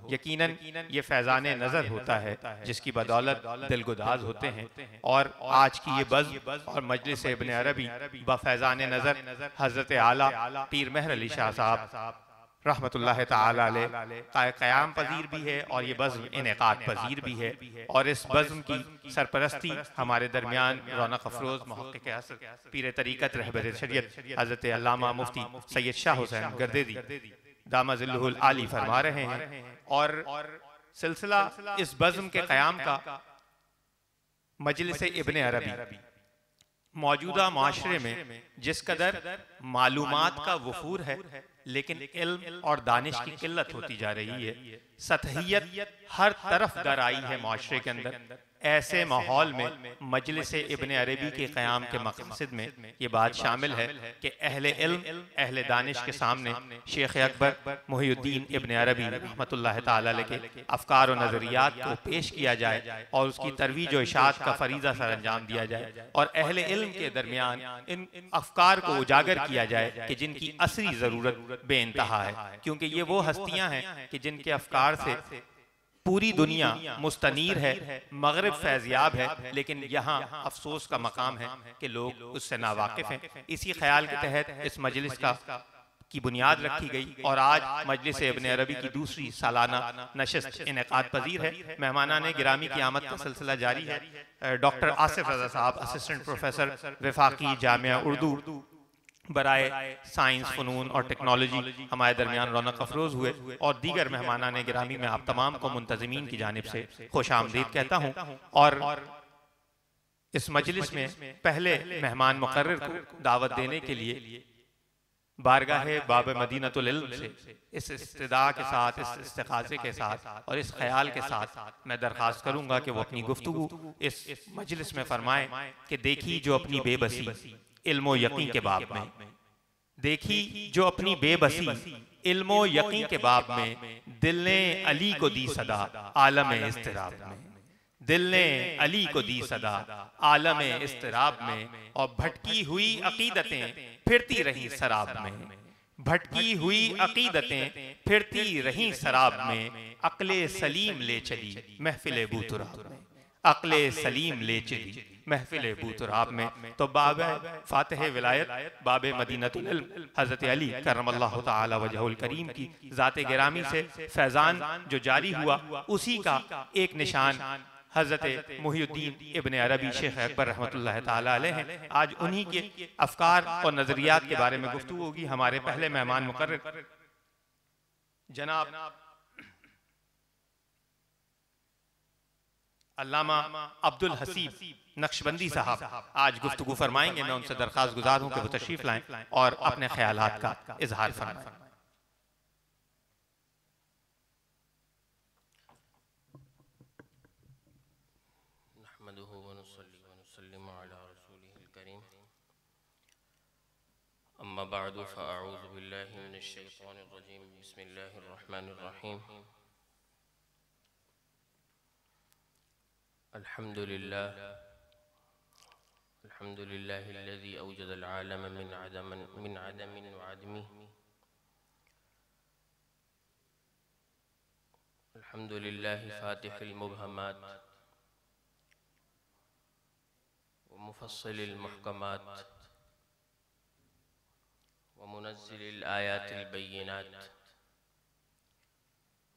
यकीनन ये फैज़ान नज़र होता है जिसकी बदौलत दिलगुदाज होते हैं। और आज की ये बज़्म और मजलिस इब्न अरबी ब फैज़ान नज़र हज़रत आला पीर मेहर अली शाह साहब रहमतुल्लाह ताला अलैह क़याम पजीर भी है और ये बज़्म इनेक़ाद पजीर भी है। और इस बज़्म की सरपरस्ती हमारे दरमियान रौनक अफरोज़ मुहक़्क़िक़ असर पीर तरीक़त रहबर शरीयत हज़रत अल्लामा मुफ्ती सैयद शाह हुसैन गर्देदी दामज़िल्लुहुल आली फरमा रहे हैं। और सिलसिला इस बज़्म के क़याम का मजलिस इब्न अरबी मौजूदा माशरे में जिस कदर मालूमात का वफूर है लेकिन इल्म और दानिश की किल्लत होती जा रही है, सतहियत हर तरफ दर आई है माशरे के अंदर। ऐसे माहौल में मजलिस इब्न अरबी के क़याम के मक़सद में ये बात शामिल है कि अहले इल्म अहले दानिश के सामने शेख अकबर मुहियुद्दीन इब्न अरबी रहमतुल्लाह ताला अलैह के अफ़कार और नज़रियात को पेश किया जाए और उसकी तरवीज और इशाअत का फरीज़ा सर अंजाम दिया जाए और अहले इल्म के दरमियान इन अफ़कार को उजागर किया जाए कि जिनकी असली ज़रूरत बेइंतहा है। क्योंकि ये वो हस्तियाँ हैं कि जिनके अफ़कार से पूरी दुनिया मुस्तनीर है, मगरिब फैज़याब है, लेकिन यहाँ अफसोस का मकाम है कि लोग उससे नावाकिफ़ हैं। इसी ख्याल के तहत इस मजलिस की बुनियाद रखी गई और आज मजलिस इब्न अरबी की दूसरी सालाना नशिस्त इनेक़ाद पजीर है। मेहमानाने गिरामी की आमद का सिलसिला जारी है। डॉक्टर आसिफ रज़ा साहब असिस्टेंट प्रोफेसर वफाकी जामिया उर्दू बराए साइंस फ़नून और टेक्नोलॉजी हमारे दरमियान रौनक अफरोज़ हुए और दीगर मेहमानाने गिरामी में आप तमाम को मुंतज़मीन की जानिब से खुश आमदीद कहता हूँ। और इस मजलिस में पहले मेहमान मुकर्रर को दावत देने के लिए बारगाह बाब मदीनतुल इल्म से इस इस्तिदा के साथ, इस इस्तिग़ासे के साथ और इस ख्याल के साथ मैं दरख्वास्त करूँगा कि वो अपनी गुफ्तगू इस मजलिस में फरमाएँ कि देखी जो अपनी बेबसी इल्म यकीन के बाब में, देखी जो अपनी बेबसी इल्म यकीन के बाब में, दिल ने अली को दी सदा आलम इस्तिराब में, दिल ने अली को दी सदा आलम इस्तिराब में। और भटकी हुई अकीदतें फिरती रहीं सराब में, भटकी हुई अकीदतें फिरती रहीं सराब में, अक्ले सलीम ले चली महफिल बूतुराब में, अक्ले सलीम ले चली महफिल बूतुराब में। तो बाब फातिह विलायत बाब मदीनतुल इल्म हज़रत अली करमल्लाहु तआला वजहुल करीम की ज़ात गिरामी से फैज़ान जो जारी हुआ उसी का एक निशान हज़रत मुहियुद्दीन इब्न अरबी शेख अकबर रहमतुल्लाह ताला अलैह हैं। आज उन्हीं के अफ़कार और नज़रियात के बारे में गुफ्तगू होगी। हमारे पहले मेहमान मुकर्रर जनाब अल्लामा अब्दुल हसीब नक्शबंदी साहब आज गुफ्तगू फरमाएंगे। मैं उनसे दरख्वास्त गुजार हूँ कि वो तशरीफ लाएं और अपने ख्यालात का इजहार फरमाएं। नहमदुहु व नुसल्ली व नुसल्लिमु अला रसूलिहिल करीम, अम्मा बअदु फ़अऊज़ु बिल्लाहि मिनश शैतानिर रजीम, बिस्मिल्लाहिर रहमानिर रहीम। अल्हम्दुलिल्लाहिल्लज़ी औजदल आलम मिन अदमिन व अदमिही, अल्हम्दुलिल्लाहि फ़ातिहिल मुबहमात व मुफ़स्सिलिल मुहकमात व मुनज़्ज़िलिल आयातिल बय्यिनात,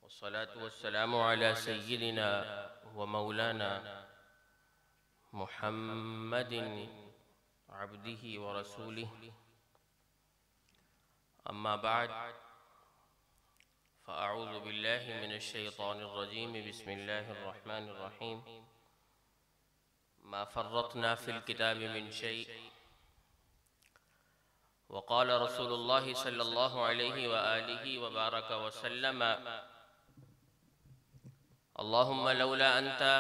वस्सलातु वस्सलामु अला सय्यिदिना व मौलाना मुहम्मदिन अब्दिही व रसूलिही, अम्मा बअद, फ़अऊज़ु बिल्लाहि मिनश शैतानिर रजीम, बिस्मिल्लाहिर रहमानिर रहीम। मा फ़र्रतना फ़िल किताबि मिन शै, व क़ाल रसूलुल्लाहि सल्लल्लाहु अलैहि व आलिहि व बारक व सल्लम, अल्लाहुम्मा लौला अंता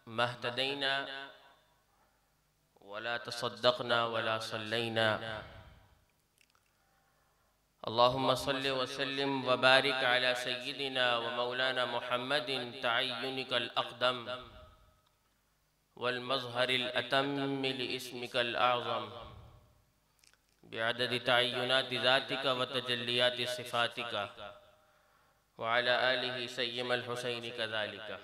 महतदैना वला तसद्दक़ना वला सल्लैना, अल्लाहुम्मा सल्लि व सल्लिम व बारिक अला सय्यिदिना व मौलाना मुहम्मदिन तअय्युनिकल अक़दम वल मज़हरिल अतम्म लिइस्मिकल अअज़म, बिअददि तअय्युनाति ज़ातिका व तजल्लियाति सिफ़ातिका, व अला आलिहि सय्यिमल हुसैनी कज़ालिका।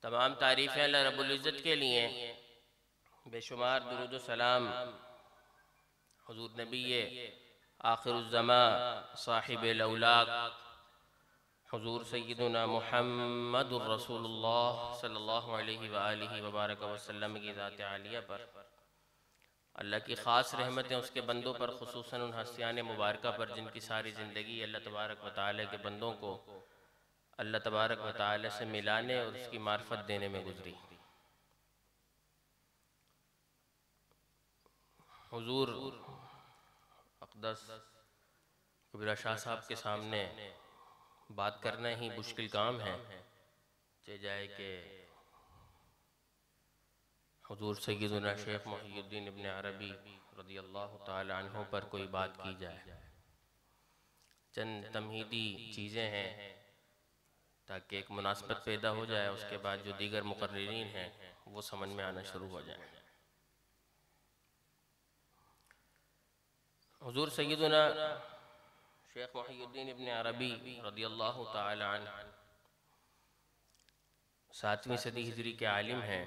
तमाम तारीफ़ें अल्लाह रब्बुल इज़्ज़त के लिए, बेशुमार दुरूद व सलाम हुज़ूर नबी आखिरुज़्ज़मा साहिबुल औलाक हुज़ूर सय्यिदुना मुहम्मदुर रसूलुल्लाह सल्लल्लाहु अलैहि व आलिहि व बारक व सल्लम की ज़ात आलिया पर, अल्लाह की ख़ास रहमतें उसके बंदों पर, खुसूसन उन हस्तियान मुबारका पर जिनकी सारी ज़िंदगी अल्लाह तबारक व तआला के बंदों को अल्लाह तबारक व तआला से मिलाने और उसकी मार्फत देने में गुजरी। हुज़ूर अक़दस कबीरा शाह साहब के सामने बात करना ही मुश्किल काम है, चाहे जाए कि हुज़ूर सय्यदुना शेख मुहियुद्दीन इब्न अरबी रज़ियल्लाहु ताला अन्हु पर कोई बात की जाए। चंद तमहीदी चीज़ें हैं ताकि एक मुनासबत पैदा हो जाए, उसके बाद जो दीगर मुकर्रिरीन हैं वो समझ में आना शुरू हो जाए। हुज़ूर सय्यदुना शेख मुहियुद्दीन इब्न अरबी रज़ियल्लाहु ताला अन्हु 7वीं सदी हिजरी के आलिम हैं,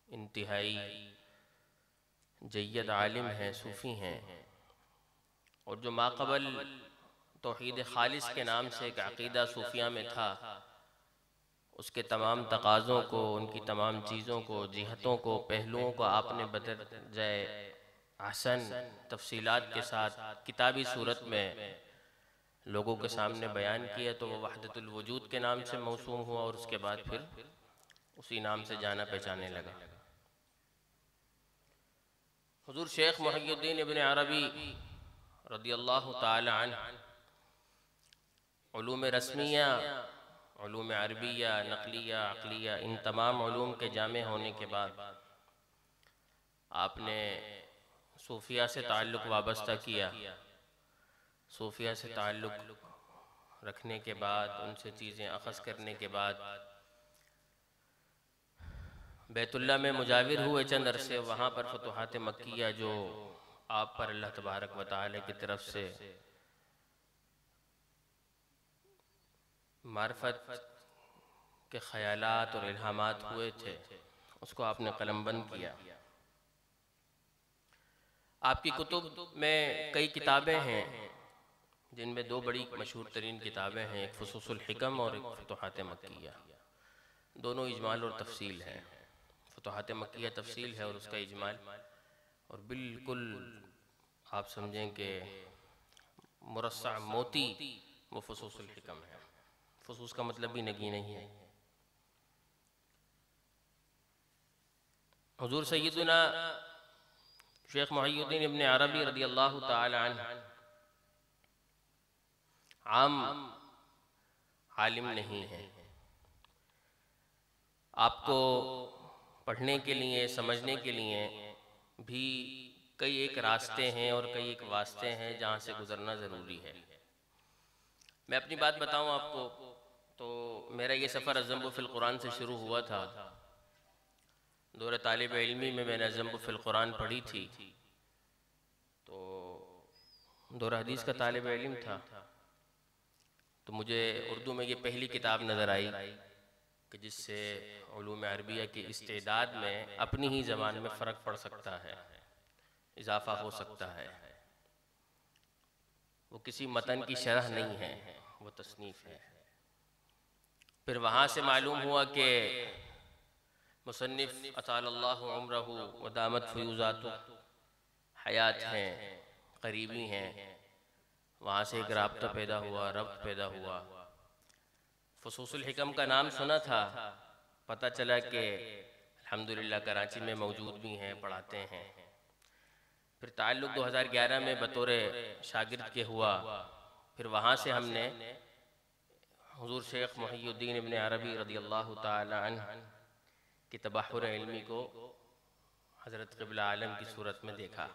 इंतहाई जय्यद आलिम हैं, सूफ़ी हैं, और जो माक़बल तौहीद खालिस के नाम से एक अक़ीदा सूफिया में था, उसके तमाम तकाज़ों को, उनकी तमाम चीज़ों को, जिहतों को, पहलुओं को आपने बदरजाए अहसन तफसीलात के साथ किताबी सूरत में लोगों के सामने बयान किया, तो वह वहदतुल वजूद के नाम से मौसूम हुआ और उसके बाद फिर उसी नाम से जाना पहचानने लगा। हुज़ूर शेख मुहियुद्दीन इब्न अरबी रज़ियल्लाहु ताला अन्हु उलूम रस्मिया, उलूम अरबिया, नक़लिया, अक़लिया, इन तमाम उलूम के जामे होने के बाद आपने सूफिया से ताल्लुक़ वाबस्ता किया। सूफिया से ताल्लुक़ रखने के बाद, उनसे चीज़ें अख़ज़ करने के बाद बैतुल्ला में मुजाविर हुए चंद अरसे, वहाँ पर फतुहात मक्किया जो आप पर अल्लाह तबारक व तआला की तरफ से मार्फत के ख़यालात और इल्हामात हुए थे, उसको आपने कलमबंद किया। आपकी कुतुब में कई किताबें हैं, जिनमें दो बड़ी मशहूर तरीन किताबें हैं, एक फ़ुसूसुल हिकम और एक फतुहात मक्किया। दोनों इजमाल और तफसील हैं। फतुहात मक्किया तफसील है और उसका इजमाल, और बिल्कुल आप समझें कि मुरस्सा मोती वो फ़ुसूसुल हिकम है। फ़ुसूस का मतलब भी नगी नहीं है। हुज़ूर सय्यदुना शेख मुहियुद्दीन इब्न अरबी रज़ियल्लाहु ताला अन्हु आम आलिम नहीं है। आपको पढ़ने के लिए, समझने के लिए भी कई एक रास्ते हैं और कई एक वास्ते हैं जहाँ से गुज़रना ज़रूरी है। मैं अपनी बात बताऊँ आपको, तो मेरा ये सफ़र अज़्ज़म्बु फ़िल क़ुरान से शुरू हुआ था। दौरे तालिब इल्मी में मैंने अज़्ज़म्बु फ़िल क़ुरान पढ़ी थी, तो दौरा हदीस का तालिब इल्म था, तो मुझे उर्दू में ये पहली किताब नज़र आई कि जिससे उलूम अरबिया की इस्तेदाद में अपनी ही ज़बान में फ़र्क पड़ सकता है, इजाफ़ा हो सकता है। वो किसी मतन की शरह नहीं है, वो तसनीफ़ है। फिर वहाँ से मालूम हुआ कि मुसन्निफ़ अतालल्लाहु उम्रहु व दामत फ़ुयूज़ातु हयात हैं, करीबी हैं। वहाँ से एक राब्ता पैदा हुआ, रब्त पैदा हुआ। फ़ुसूसुल हिकम का नाम सुना था, पता चला कि अल्हम्दुलिल्लाह कराची में मौजूद भी हैं, पढ़ाते हैं। फिर ताल्लुक़ 2011 में बतौर शागिर्द के हुआ। फिर वहाँ से हमने हुज़ूर शेख मुहियुद्दीन इब्न अरबी रज़ियल्लाहु ताला अन्हु की तबहुर इल्मी को हज़रत क़िबला आलम की सूरत में देखा।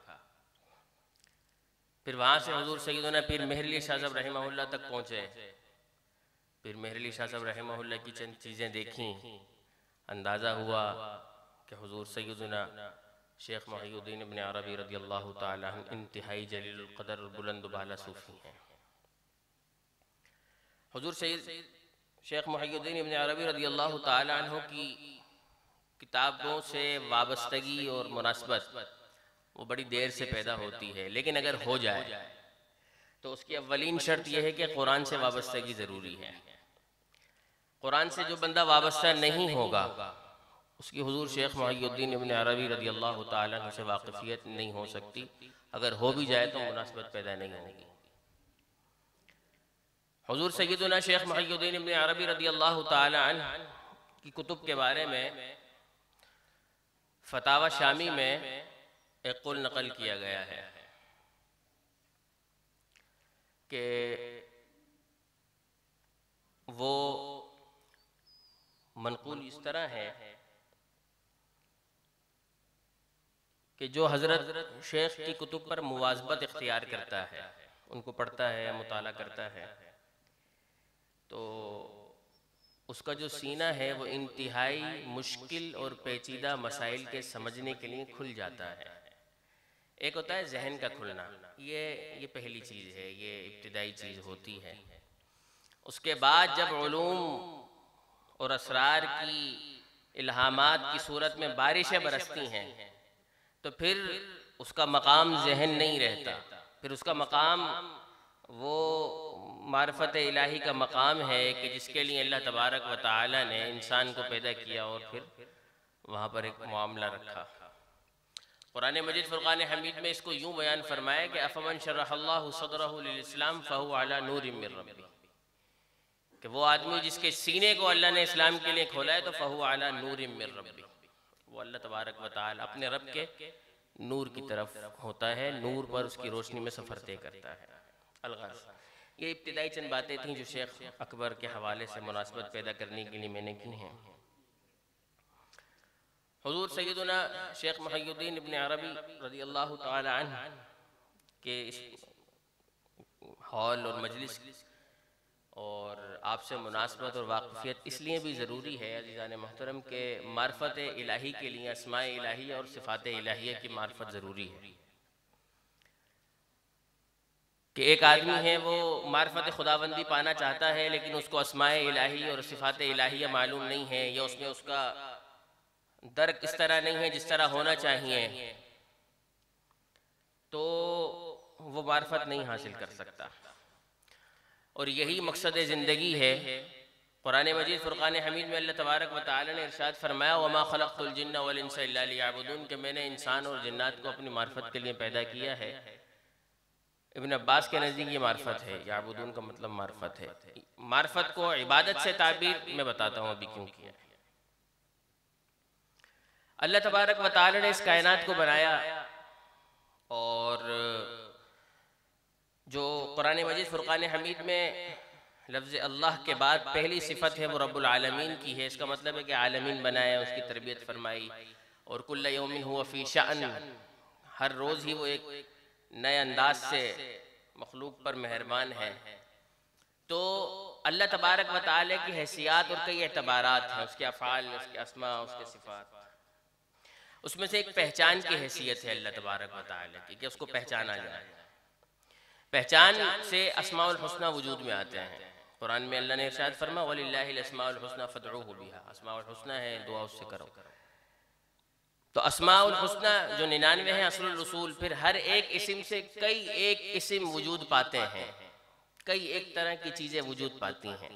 फिर वहाँ से हुज़ूर सय्यदुना पीर मेहर अली शाह साहब रहमहुल्लाह तक पहुँचे। पीर मेहर अली शाह साहब रहमहुल्लाह की चंद चीज़ें देखीं, अंदाज़ा हुआ कि हुज़ूर सय्यदुना शेख मुहियुद्दीन इब्न अरबी रज़ियल्लाहु ताला अन्हु इंतहाई जलीलुल क़दर और बुलंद बाला सूफ़ी हैं। हुजूर सैयद शेख मुहियुद्दीन इब्न अरबी रदियल्लाहु ताला अन्हु की किताबों से वाबस्तगी और मुनासबत वो बड़ी देर से पैदा होती है, लेकिन अगर हो जाए तो उसकी अव्वलीन शर्त यह है कि कुरान से वाबस्तगी ज़रूरी है। कुरान से जो बंदा वाबस्ता नहीं होगा उसकी हुजूर शेख मुहियुद्दीन इब्न अरबी रदियल्लाहु ताला अन्हु से वाक़िफ़ियत नहीं हो सकती। अगर हो भी जाए तो मुनासबत पैदा नहीं होगी। हुजूर सैयदुना शेख मुहियुद्दीन इब्न अरबी रदियल्लाहु ताला अन्हु की कुतुब के बारे में फतावा शामी में एक कौल नकल किया गया है कि वो मनकूल इस तरह है कि जो हज़रत शेख की कुतुब पर मुवाज़बत इख्तियार करता है, उनको पढ़ता है, मुताला करता है, तो उसका जो सीना है वो इंतहाई मुश्किल और पेचीदा मसाइल के समझने के लिए खुल जाता है। एक होता है जहन का खुलना, ये पहली चीज़ है, ये इब्तिदाई चीज़ होती है। उसके बाद जब उलूम और असरार की इल्हामात की सूरत में बारिशें बरसती हैं तो फिर उसका मकाम जहन नहीं रहता, फिर उसका मकाम वो मार्फत इलाही का मकाम है कि जिसके लिए अल्लाह तबारक व तआला ने इंसान को पैदा किया और फिर वहाँ पर एक मामला रखा। कुरान मजीद फुरकान हमीद में इसको यूँ बयान फरमाया कि अफमन शरहल्लाहु सदरहु लिल इस्लाम फहु अला नूरिम मिर रब्बी, कि वो आदमी जिसके सीने को अल्लाह ने इस्लाम के लिए खोला है तो फहु अला नूरिम मिर रब्बी, वो अल्लाह तबारक व तआला अपने रब के नूर की तरफ होता है, नूर पर उसकी रोशनी में सफ़र तय करता है। अलगाज़ ये इब्तिदाई चंद बातें थीं जो शेख अकबर के हवाले से मुनासबत पैदा करने के लिए मैंने की हैं। हुजूर सैयदुना शेख मुहियुद्दीन इब्न अरबी रदियल्लाहु ताला अन्हु के इस हॉल और मजलिस और आपसे मुनासबत और वाक़िफ़ियत इसलिए भी ज़रूरी है अज़ीज़ान मोहतरम के मार्फत इलाही के लिए अस्माए इलाहिया और सिफ़ात इलाहिया की मार्फत ज़रूरी है कि एक आदमी है वो मार्फत खुदाबंदी पाना चाहता है लेकिन उसको अस्माए इलाही और सिफ़ात इलाहिया मालूम नहीं है, या उसमें उसका दर्क इस तरह नहीं है जिस तरह होना चाहिए, तो वो मार्फत नहीं हासिल कर सकता। और यही मकसद ज़िंदगी है। कुरान मजीद फुरकान हमीद में अल्लाह तबारक व तआला ने इरशाद फरमाया वमा खलक़तुल जिन्ना वल इंसा इल्ला लियअबुदून, कि मैंने इंसान और जिन्नात को अपनी मार्फत के लिए पैदा किया है। इब्न अब्बास के नज़दीक ये मार्फत है, याबुदून का मतलब मार्फत है। मार्फत को इबादत से ताबीर मैं बताता हूँ अभी क्यों किया। अल्लाह तबारक व तआला ने इस कायनात को बनाया और जो कुरान मजीद फुरकान हमीद में लफ्ज़ अल्लाह के बाद पहली सिफत है वो रब्बुल आलमीन की है। इसका मतलब है कि आलमीन बनाया, उसकी तरबियत फरमाई, और कुल्ल यौमिन हुवा फ़ी शाअन, हर रोज़ ही वो एक नए अंदाज से मखलूक पर मेहरबान है। तो अल्लाह तबारक व तआला की हैसियत और कई एतबारात हैं, उसके अफ़ाल, उसके अस्मा, उसके सिफ़ात। उसमें से एक पहचान की हैसियत है अल्लाह तबारक व तआला की कि उसको पहचाना जाए। पहचान से अस्माउल हुस्ना वजूद में आते हैं। कुरान में अल्लाह ने इरशाद फरमा वलिल्लाहिल अस्माउल हुस्ना फदऊहु बिहा, अस्माउल हुस्ना है, दुआ उससे करो। तो अस्माउल हुस्ना जो 99 है असलुल उसूल, फिर हर एक इस्म से कई एक इस्म वजूद पाते हैं, कई एक तरह की चीज़ें वजूद पाती हैं।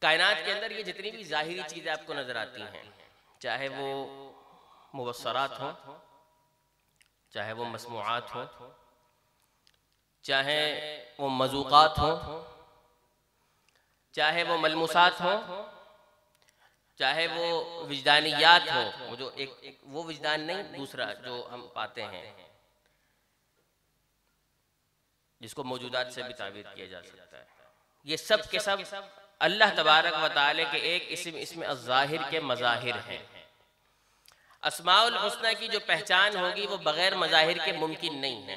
कायनात के अंदर ये जितनी भी ज़ाहिरी चीज़ें आपको नज़र आती हैं, चाहे वो मुबस्सरात हो, चाहे वो मस्मुआत हो, चाहे वो मज़ूक़ात हो, चाहे वो मलमूसात हो, चाहे वो विजदानियात हो, वो जो एक वो विजदान नहीं, दूसरा जो हम पाते हैं जिसको मौजूदात से भी ताबीर किया जा सकता है, ये सब के सब अल्लाह तबारक व तआला के एक इस्म इसमें अज़्ज़ाहिर के मज़ाहिर हैं। अस्माउल हुस्ना की जो पहचान होगी वो बगैर मज़ाहिर के मुमकिन नहीं है।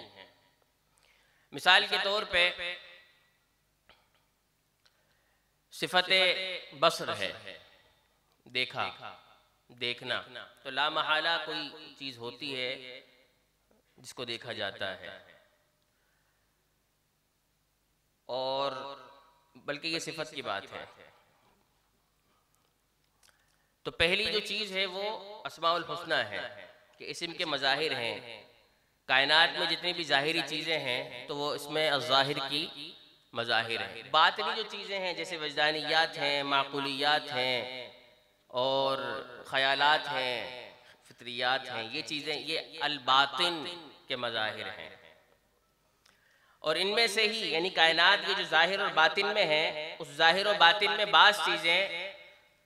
मिसाल के तौर पे सिफते बसर है, देखा, देखना, तो ला महाला कोई चीज़ होती है जिसको देखा जाता है। बल्कि ये सिफत की बात है। तो पहली जो चीज़ है वो अस्माउल हुस्ना है कि इस्म के मज़ाहिर हैं। कायनात में जितनी भी ज़ाहिरी चीज़ें हैं तो वो इसमें अज़ाहिर की मज़ाहिर हैं। बातिनी जो चीज़ें हैं जैसे वजदानियात हैं, माक़ूलियात हैं और ख़यालात हैं, फित्रियात हैं, ये चीज़ें ये अल-बातिन के मज़ाहिर हैं। और इनमें से ही यानी कायनात के जो ज़ाहिर और बातिन में हैं, उस ज़ाहिर और बातिन में बाज़ चीज़ें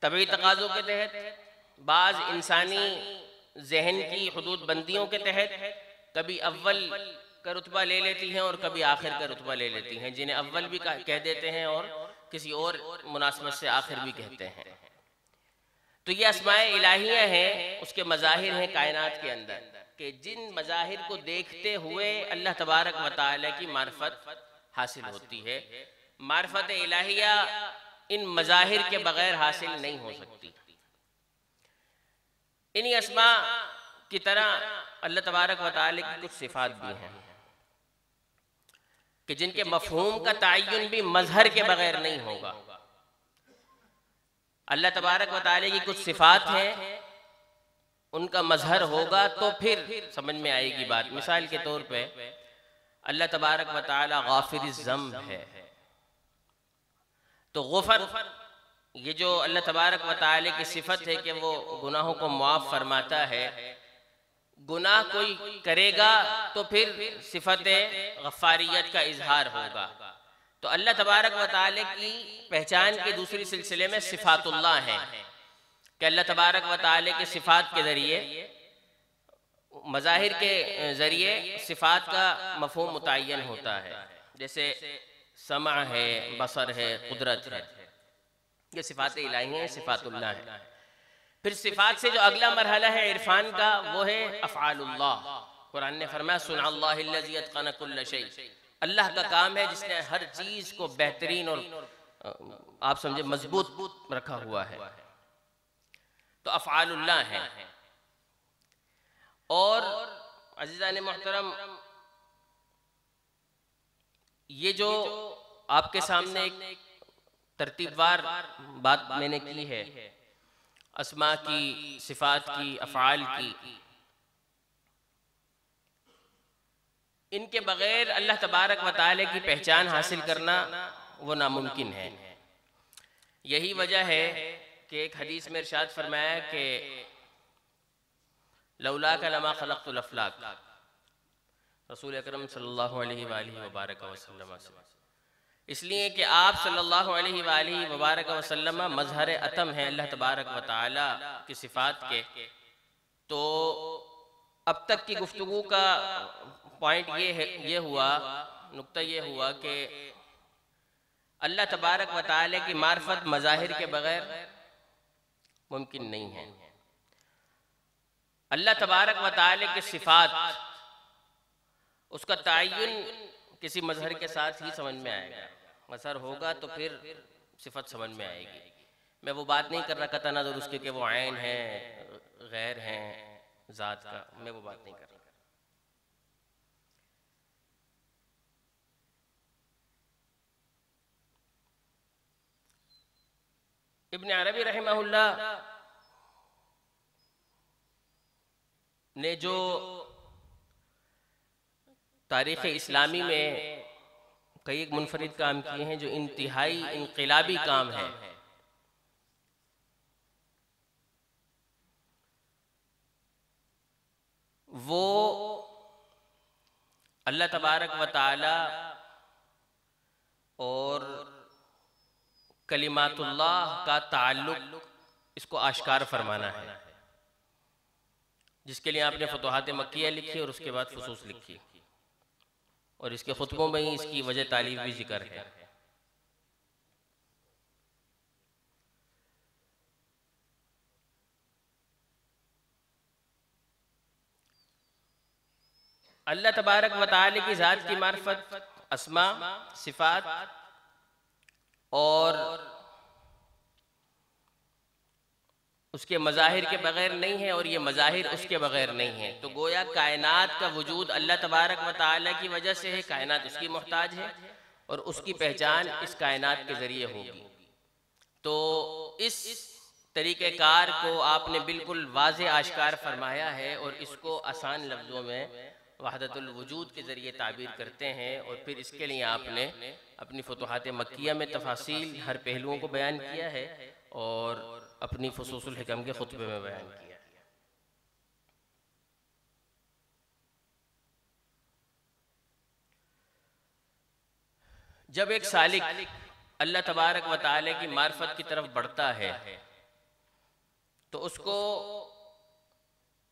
तबई तकाज़ों के तहत, बाज़ इंसानी जहन की हुदूद बंदियों के तहत कभी अव्वल का रुतबा ले लेती हैं और कभी आखिर का रुतबा ले लेती हैं, जिन्हें अव्वल भी कह देते हैं और किसी और मुनासबत से आखिर भी कहते हैं। तो ये अस्माए इलाहियाँ हैं, उसके मज़ाहिर हैं कायनात के अंदर कि जिन मज़ाहिर को देखते हुए अल्लाह तबारक व तआला की मार्फत हासिल होती है। मार्फत इलाहिया इन मज़ाहिर के बगैर हासिल नहीं हो सकती। इन्हीं अस्मा की तरह अल्लाह तबारक व तआला की कुछ सिफ़ात भी हैं कि जिनके मफ़हूम का तयन भी मज़हर के बगैर नहीं होगा। अल्लाह तबारक व तआला की कुछ सिफ़ात हैं, उनका मज़हर होगा तो फिर समझ में आएगी बात। मिसाल के तौर पे अल्लाह तबारक व तआला गाफिरिज़ ज़ंब है, तो गुफ़र ये जो अल्लाह तबारक व तआला की सिफत है कि वो गुनाहों को मुआफ़ फरमाता है। गुनाह कोई करेगा तो फिर सिफत गफ़ारियत का इजहार होगा। तो अल्लाह तबारक व तआला की पहचान के दूसरी सिलसिले में सिफ़ातुल्लाह है कि अल्लाह तबारक व तआला के सिफ़ात के ज़रिए, मज़ाहिर के ज़रिए सिफ़ात का मफ़हूम मुतय्यन होता है। जैसे समा है, बसर है, कुदरत है, ये सिफ़ात इलाही हैं, सिफ़ातुल्लाह है। फिर सिफ़ात से जो अगला मरहला है इरफान का, वो है अफ़आलुल्लाह। कुरान ने फरमाया सुनअल्लाहिल्लज़ी अत्क़न कुल्ल शै, अल्लाह का काम है जिसने हर चीज़ को बेहतरीन और आप समझे मजबूत रखा हुआ है। तो अफ़आलुल्लाह है। और अज़ीज़ान मोहतरम, ये जो आपके सामने एक तरतीबवार बात मैंने की है अस्मा की, सिफ़ात की, अफ़आल की, इनके बग़ैर अल्लाह तबारक व तआला की पहचान हासिल करना वो नामुमकिन है। यही वजह है कि एक हदीस में इरशाद फरमाया कि लौला का लमा खलक़तुल अफ़लाक, रसूल अकरम सल्लल्लाहु अलैहि वसल्लम से, इसलिए कि आप सल्लल्लाहु अलैहि वसल्लम मज़हर अतम है अल्लाह तबारक व तआला की सिफ़ात के। तो अब तक की गुफ्तगू का पॉइंट ये हुआ, नुक्ता ये हुआ कि अल्लाह तबारक व तआला की मार्फत मज़ाहिर के बगैर मुमकिन नहीं है। अल्लाह तबारक व तआला की सिफ़ात, उसका तयन किसी मज़हर के साथ ही समझ में आएगा। मज़हर होगा तो फिर सिफत समझ में आएगी। मैं वो बात नहीं कर रहा कता नज़र उसके कि वो ऐन है, गैर हैं ज़ात का, मैं वो बात नहीं कर रहा। इब्न अरबी रहमहुल्लाह ने जो तारीख़ इस्लामी में कई एक मुनफरिद काम किए हैं जो इंतहाई इनक़िलाबी काम है, वो अल्लाह तबारक व तआला और कलिमातुल्लाह का ताल्लुक़, इसको आश्कार फरमाना है, जिसके लिए आपने फतुहात मक्किया लिखी और उसके बाद फुसूस लिखी और इसके खुतबों में ही इसकी वजह तालीफ भी जिक्र है। अल्लाह तबारक व तआला की ज़ात की मार्फत अस्मा, सिफ़ात और उसके मज़ाहिर के बगैर नहीं है और ये मज़ाहिर उसके बगैर नहीं है। तो गोया कायनात का वजूद अल्लाह तबारक व तआला की वजह से है, कायनात उसकी मोहताज है और उसकी पहचान इस कायनात के ज़रिए होगी। तो इस तरीक़ेकार को आपने बिल्कुल वाज़े आश्कार फरमाया है और इसको आसान लफ्ज़ों में वहदतुल वजूद के ज़रिए ताबीर करते हैं। और फिर इसके लिए आपने अपनी फुतुहात मक्किया में तफासील हर पहलुओं को बयान किया है और अपनी फुसूसुल हिकम के खुतबे में बयान किया। जब एक सालिक अल्लाह तबारक व तआला की मार्फत की तरफ बढ़ता है तो उसको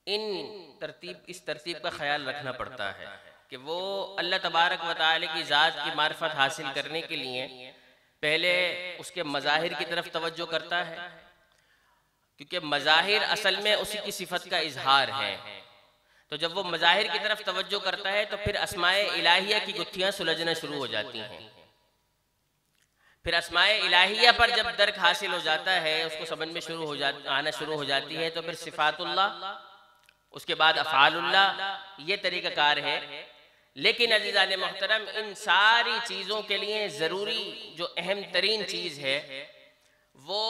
इस तरतीब का ख्याल रखना पड़ता है कि वो अल्लाह तबारक व तआला की ज़ात की मार्फत हासिल करने के लिए पहले उसके मज़ाहिर की तरफ तवज्जो करता है, क्योंकि मज़ाहिर असल में उसी की सिफत का इजहार है। तो जब वो मज़ाहिर की तरफ तवज्जो करता है तो फिर अस्माए इलाहिया की गुत्थियाँ सुलझना शुरू हो जाती हैं। फिर अस्माए इलाहिया पर जब दर्क हासिल हो जाता है, उसको समझ में आना शुरू हो जाती है, तो फिर सिफ़ातुल्लाह, उसके बाद अफ़आलुल्लाह, ये तरीक़ाकार है। लेकिन अज़ीज़ान मोहतरम, इन सारी चीज़ों के लिए ज़रूरी जो अहम तरीन चीज़ है वो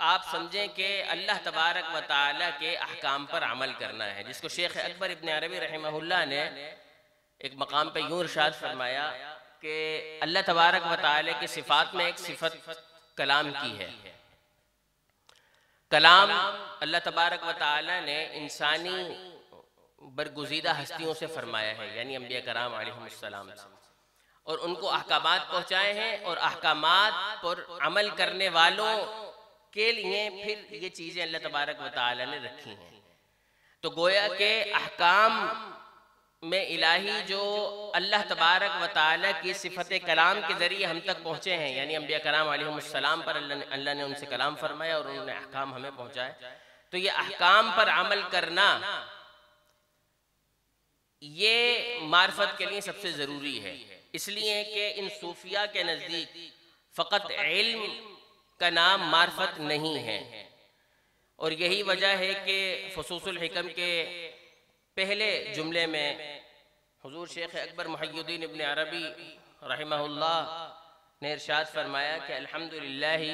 आप समझें कि अल्लाह तबारक व तआला के अहकाम पर अमल करना है, जिसको शेख अकबर इब्न अरबी रहमहुल्लाह ने एक मकाम पे यूँ इरशाद फरमाया कि अल्लाह तबारक व तआला की सिफ़ात में एक सिफ़त कलाम की है। कलाम अल्लाह तबारक व तआला ने इंसानी बरगुज़ीदा हस्तियों से फरमाया है, यानी अंबिया कराम अलैहिमुस्सलाम से, और उनको अहकामात पहुँचाए हैं और अहकामात पर अमल करने वालों के लिए फिर ये चीज़ें अल्लाह तबारक व तआला ने रखी हैं। तो गोया के अहकाम में इलाही जो अल्लाह तबारक व तआला की सिफ़त कलाम के ज़रिए हम तक पहुँचे हैं, यानी अंबिया कराम अलैहिमुस्सलाम पर अल्लाह ने उनसे कलाम फरमाया और उन्होंने अहकाम हमें पहुँचाए। तो ये अहकाम पर अमल करना ये मार्फत के लिए सबसे ज़रूरी है, इसलिए कि इन सूफिया के नज़दीक फ़कत इल्म का नाम मार्फत नहीं है। और यही वजह है कि फुसूसुल हिकम के पहले जुमले में हुज़ूर शेख अकबर मुहय्यिद्दीन इब्न अरबी रहमहुल्लाह ने इरशाद फरमाया कि अल्हम्दुलिल्लाहि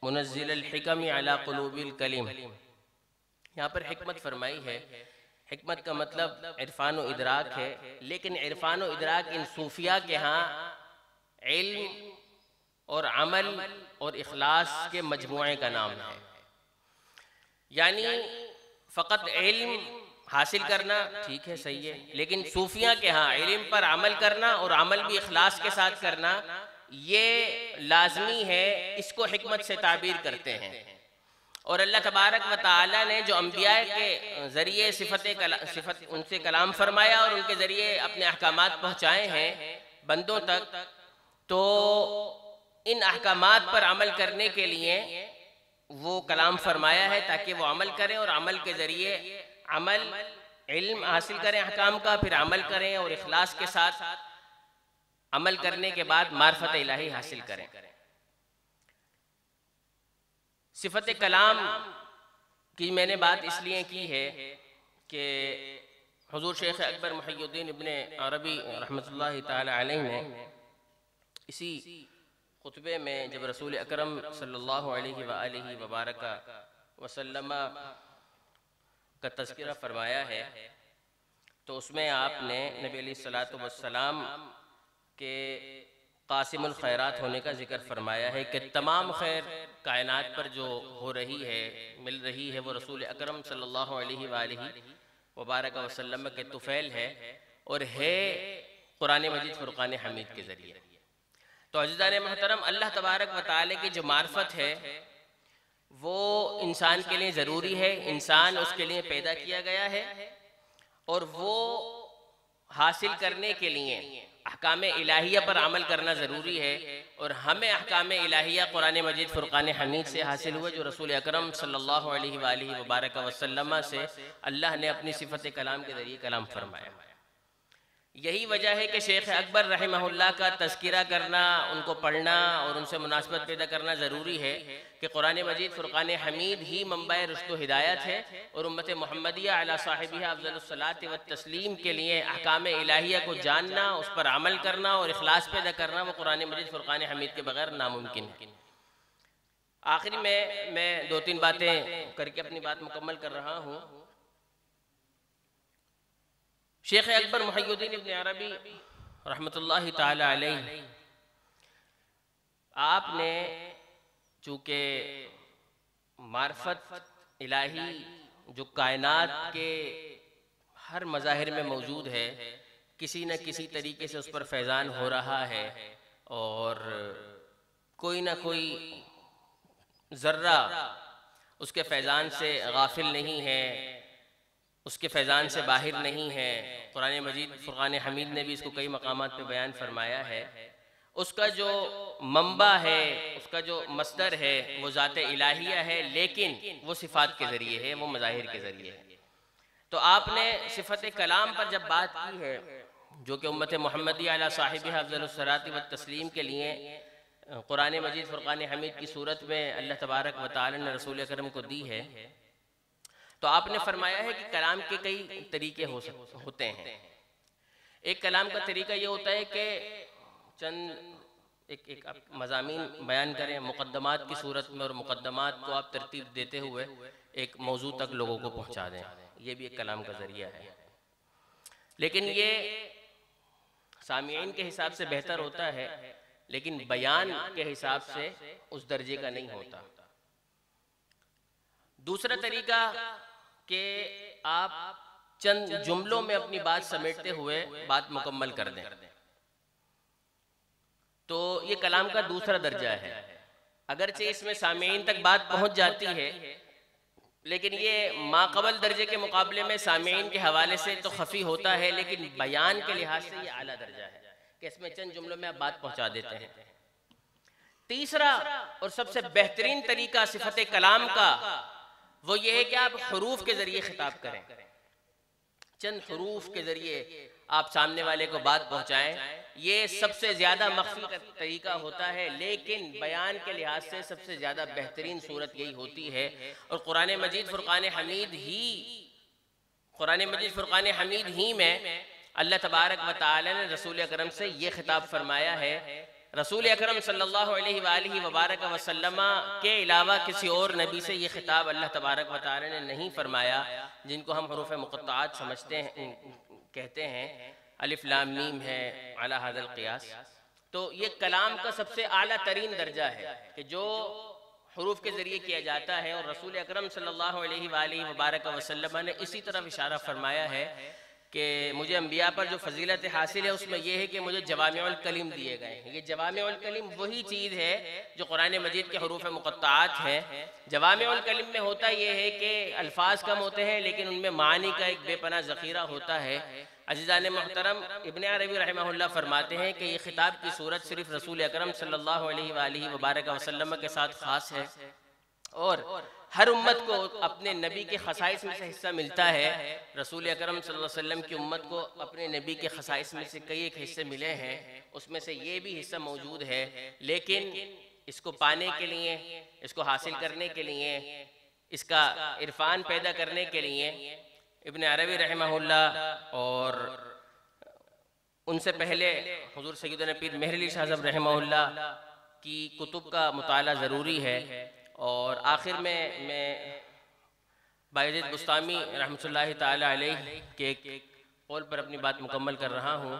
मुनज़्ज़िलिल हिकम अला क़ुलूबिल कलीम। यहाँ पर हिकमत फरमाई है। हिकमत का मतलब इरफान व इदराक है, लेकिन इरफान व इदराक इन सूफिया के यहाँ इल्म और अमल और इखलास के मजमुए का नाम है। यानी फ़कत इल्म हासिल करना ठीक है, सही है, लेकिन सूफिया के यहाँ इल्म पर अमल करना और अमल भी इखलास के साथ करना ये लाजमी है। इसको हिकमत से ताबीर करते हैं। और अल्लाह तबारक व तआला ने जो अंबिया के ज़रिए सिफ़त उनसे कलाम फरमाया और उनके ज़रिए अपने अहकामात पहुँचाए हैं बंदों तक, तो इन अहकामात पर अमल करने के लिए वो कलाम फरमाया है ताकि वो अमल करें और अमल के ज़रिए अमल इल्म हासिल करें अहकाम का, फिर अमल करें और इखलास के साथ अमल करने के बाद मार्फत इलाही हासिल करें। सिफ़त कलाम की मैंने बात इसलिए की है कि हुज़ूर शेख अकबर मुहय्यिद्दीन इब्न अरबी रहमतुल्लाहि तआला अलैहि ने इसी खुतबे में जब रसूल अकरम सल्लल्लाहु अलैहि व आलिहि व बारक वसल्लम का तज़किरा फरमाया है, तो उसमें आपने नबी अलैहिस्सलातु वस्सलाम के कासिमुल खैरात होने का जिक्र फरमाया है कि तमाम खैर कायनात पर जो हो रही है, मिल रही है, वो रसूल अकरम सल्लल्लाहु अलैहि व बारक वसल्लम के तुफ़ैल है और है कुरान मजीद फ़ुरक़ान हमीद के ज़रिए। तो अज़ीज़ान मोहतरम, अल्लाह तबारक व तआला की जो मार्फत है वो इंसान के लिए ज़रूरी है। इंसान उसके लिए पैदा किया गया है और वो हासिल करने के लिए अहकाम इलाहिया पर अमल करना ज़रूरी है। और हमें अहकाम इलाहिया कुरान मजीद फ़ुरक़ान हमीद से हासिल हुए, जो रसूल अकरम सल्लल्लाहु अलैहि व बारक वसल्लम से अल्लाह ने अपनी सिफ़त कलाम के ज़रिए कलाम फरमाया। यही वजह है कि शेख अकबर रहमहुल्लाह का तज़किरा करना, उनको पढ़ना और उनसे मुनासबत पैदा करना ज़रूरी है कि कुरान मजीद फ़ुरक़ान हमीद ही मंबा रुश्द व हिदायत है और उम्मत मुहम्मदिया अला साहिबिहा अफ़ज़लुस्सलात व तस्लीम के लिए अहकाम इलाहिया को जानना, उस पर अमल करना और इखलास पैदा करना वो कुरान मजीद फ़ुरक़ान हमीद के बगैर नामुमकिन है। आखिरी में मैं 2-3 बातें करके अपनी बात मुकम्मल कर रहा हूँ। शेख अकबर मुहय्यिद्दीन इब्न अरबी रहमतुल्लाहि ताला अलैह, आपने चूँकि मार्फत इलाही जो कायनात के हर मज़ाहिर में मौजूद है, किसी न किसी तरीके से उस पर फैज़ान हो रहा है और कोई ना कोई ज़र्रा उसके फैज़ान से गाफिल नहीं है, उसके फैज़ान से बाहर नहीं है। कुरान मजीद फ़ुरक़ान हमीद ने भी इसको कई मकामात पे बयान फरमाया है। उसका जो मंबा है, उसका जो मस्दर है वो ज़ात इलाहिया है, लेकिन वो सिफ़ात के ज़रिए है, वो मज़ाहिर के ज़रिए है। तो आपने सिफ़त कलाम पर जब बात की है, जो कि उम्मत मुहम्मदी अला साहिबिहा अफ़ज़लुस्सलात व तस्लीम के लिए कुरान मजीद फ़ुरक़ान हमीद की सूरत में अल्लाह तबारक व तआला ने रसूल अकरम को दी है, तो आपने फरमाया है कि कलाम के कई तरीके होते हैं। एक कलाम का तरीका ये होता है कि चंद एक आप मज़ामीन बयान करें मुक़द्दमात की सूरत में और मुक़द्दमात को आप तरतीब देते हुए एक मौजू तक लोगों को पहुँचा दें, ये भी एक कलाम का ज़रिया है। लेकिन ये सामीईन के हिसाब से बेहतर होता है, लेकिन बयान के हिसाब से उस दर्जे का नहीं होता। दूसरा तरीका कि आप चंद जुमलों में अपनी बात समेटते हुए बात मुकम्मल कर दें, तो ये कलाम का दूसरा दर्जा है। अगरचे इसमें सामीईन तक बात पहुंच जाती है, लेकिन ये माक़बल दर्जे के मुकाबले में सामीईन के हवाले से तो खफी होता है, लेकिन बयान के लिहाज से ये आला दर्जा है कि इसमें चंद जुमलों में आप बात पहुंचा देते हैं। तीसरा और सबसे बेहतरीन तरीका सिफत कलाम का वो ये है कि आप हुरूफ के जरिए खिताब करें, चंद हुरूफ के जरिए आप सामने वाले को बात पहुंचाएं। ये सबसे ज्यादा मख्फी तरीका होता है, लेकिन बयान के लिहाज से सबसे ज्यादा बेहतरीन सूरत यही होती है। और कुरान मजीद फ़ुरक़ान हमीद ही में अल्लाह तबारक व तआला ने रसूल अकरम से ये खिताब फरमाया है। रसूल अकरम सल्लल्लाहु अलैहि वबारक वसल्लम के अलावा किसी और नबी से ये खिताब अल्लाह तबारक व तआला ने नहीं फरमाया, जिनको हम हुरूफ मुक़त्तआत समझते हैं, कहते हैं, अलिफ लाम मीम है अला हाज़ल क़ियास। तो ये कलाम का सबसे आला तरीन दर्जा है कि जो हुरूफ के ज़रिए किया जाता है। और रसूल अकरम सल्लल्लाहु अलैहि वबारक वसल्लम ने इसी तरफ इशारा फरमाया है कि मुझे अम्बिया पर जो फजीलत हासिल है उसमें यह है कि मुझे जवामिउल कलीम दिए गए हैं। ये जवामिउल कलीम वही चीज़ है जो कुरान मजीद के हुरूफ मुक़त्तआत है। जवामिउल कलीम में होता यह है कि अल्फाज कम होते हैं, लेकिन उनमें मानी का एक बेपनाह ज़ख़ीरा होता है। अज़ीज़ान मोहतरम, इब्न अरबी रहमहुल्लाह फरमाते हैं कि ये खिताब की सूरत सिर्फ रसूल अकरम सल्लल्लाहु अलैहि वबारक वसल्लम के साथ ख़ास है और हर उम्मत को अपने नबी के खसाइस में से हिस्सा मिलता है। रसूल अकरम सल्लल्लाहु अलैहि वसल्लम की उम्मत को अपने नबी के खसाइस में से कई एक हिस्से मिले हैं, उसमें से ये भी हिस्सा मौजूद है। लेकिन इसको पाने के लिए, इसको हासिल करने के लिए, इसका इरफान पैदा करने के लिए इब्न अरबी रहमहुल्लाह और उनसे पहले हुजूर सैयदना पीर मेहर अली शाह साहब रहमहुल्लाह की कुतुब का मुताला ज़रूरी है। और आखिर में मैं बायज़ीद बुस्तामी रहमतुल्लाहि ताला अलैह के एक कौल पर अपनी बात मुकम्मल कर रहा हूँ।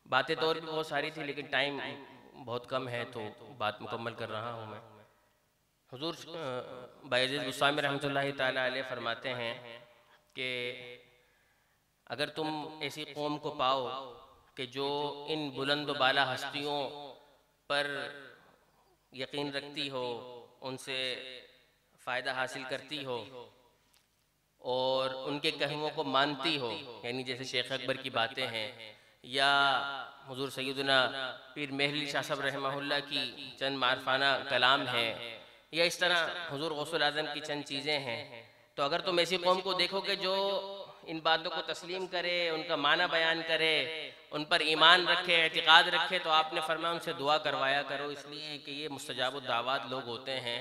बातें तो और भी बहुत सारी थी, लेकिन टाइम बहुत कम है तो बात मुकम्मल कर रहा हूँ मैं। हुजूर बायज़ीद बुस्तामी रहमतुल्लाहि ताला अलैह फरमाते हैं कि अगर तुम ऐसी कौम को पाओ कि जो इन बुलंद बाला हस्तियों पर यकीन रखती हो, उनसे फ़ायदा हासिल करती हो और उनके कहवों को मानती हो, यानी जैसे शेख अकबर की बातें हैं या हुजूर सैयदना पीर मेहर अली शाह साहब रहमहुल्लाह की चंद मारफाना कलाम है, या इस तरह हुजूर गौसुल आज़म की चंद चीज़ें हैं, तो अगर तुम ऐसी कौम को देखोगे जो इन बातों को तस्लीम करे, उनका माना बयान करे, उन पर ईमान रखे, एतिकाद रखे, तो आपने फरमाया उनसे दुआ करवाया करो, इसलिए कि ये मुस्तजाब दावत लोग होते हैं,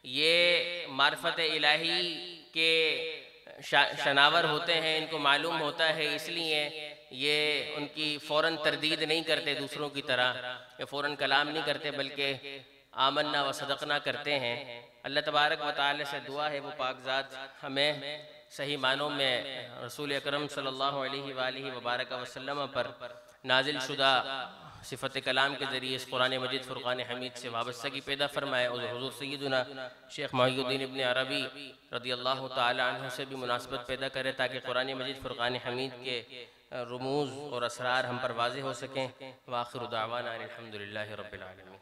ये मार्फत इलाही के शनावर होते हैं, इनको मालूम होता है, इसलिए ये उनकी फ़ौरन तरदीद नहीं करते दूसरों की तरह, ये फ़ौरन कलाम नहीं करते, बल्कि आमन्ना व सदकना करते हैं। अल्लाह तबारक व तआला से दुआ है वो पाकज़ात हमें सही मानों में रसूल अकरम सल्लल्लाहु अलैहि वालिहि वबारक वसल्लम पर नाजिल शुदा सिफ़त कलाम के ज़रिए इस कुरान मजीद फ़ुरक़ान हमीद से वाबस्तगी पैदा फरमाए और हुज़ूर सय्यदुना शेख मुहियुद्दीन इब्न अरबी रदियल्लाहु ताला अन्हु से भी मुनासबत पैदा करे, ताकि कुरान मजीद फ़ुरक़ान हमीद के रुमूज़ और असरार हम पर वाज़ेह हो सकें। व आखिरु दावाना अनिल हम्दुलिल्लाहि रब्बिल आलमीन।